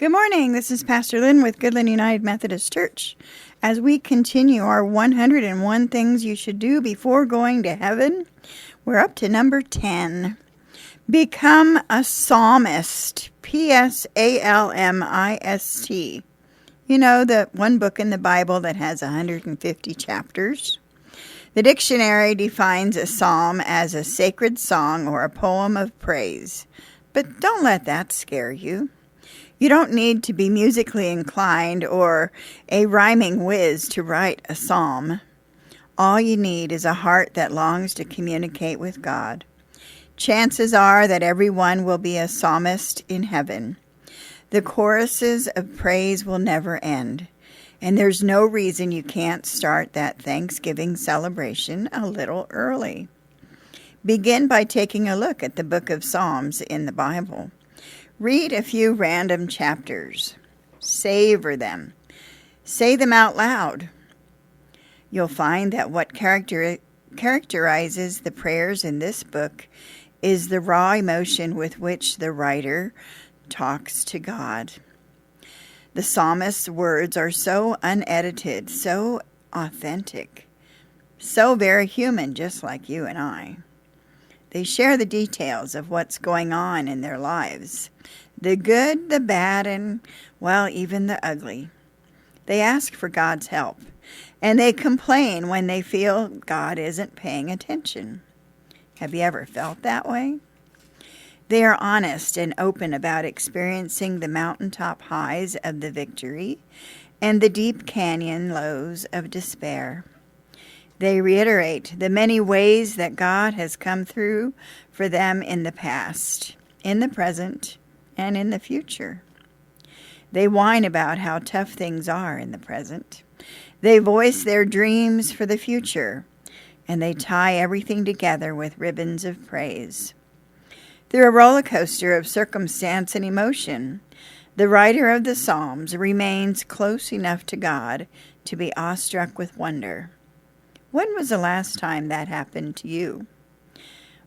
Good morning. This is Pastor Lyn with Goodland United Methodist Church. As we continue our 101 things you should do before going to heaven, we're up to number 10. Become a psalmist. Psalmist. You know, the one book in the Bible that has 150 chapters. The dictionary defines a psalm as a sacred song or a poem of praise. But don't let that scare you. You don't need to be musically inclined or a rhyming whiz to write a psalm. All you need is a heart that longs to communicate with God. Chances are that everyone will be a psalmist in heaven. The choruses of praise will never end, and there's no reason you can't start that Thanksgiving celebration a little early. Begin by taking a look at the book of Psalms in the Bible. Read a few random chapters. Savor them. Say them out loud. You'll find that what characterizes the prayers in this book is the raw emotion with which the writer talks to God. The psalmist's words are so unedited, so authentic, so very human, just like you and I. They share the details of what's going on in their lives, the good, the bad, and, well, even the ugly. They ask for God's help, and they complain when they feel God isn't paying attention. Have you ever felt that way? They are honest and open about experiencing the mountaintop highs of the victory and the deep canyon lows of despair. They reiterate the many ways that God has come through for them in the past, in the present, and in the future. They whine about how tough things are in the present. They voice their dreams for the future, and they tie everything together with ribbons of praise. Through a roller coaster of circumstance and emotion, the writer of the Psalms remains close enough to God to be awestruck with wonder. When was the last time that happened to you?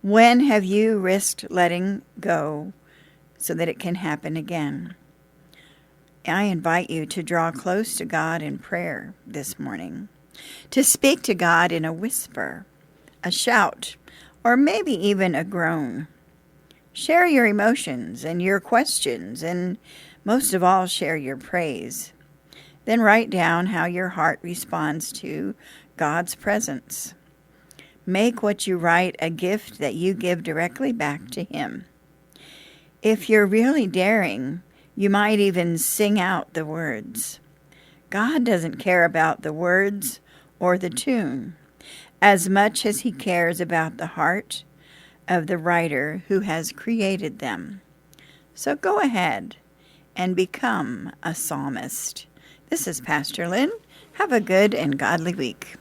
When have you risked letting go so that it can happen again? I invite you to draw close to God in prayer this morning, to speak to God in a whisper, a shout, or maybe even a groan. Share your emotions and your questions, and most of all, share your praise. Then write down how your heart responds to God's presence. Make what you write a gift that you give directly back to Him. If you're really daring, you might even sing out the words. God doesn't care about the words or the tune as much as He cares about the heart of the writer who has created them. So go ahead and become a psalmist. This is Pastor Lyn. Have a good and godly week.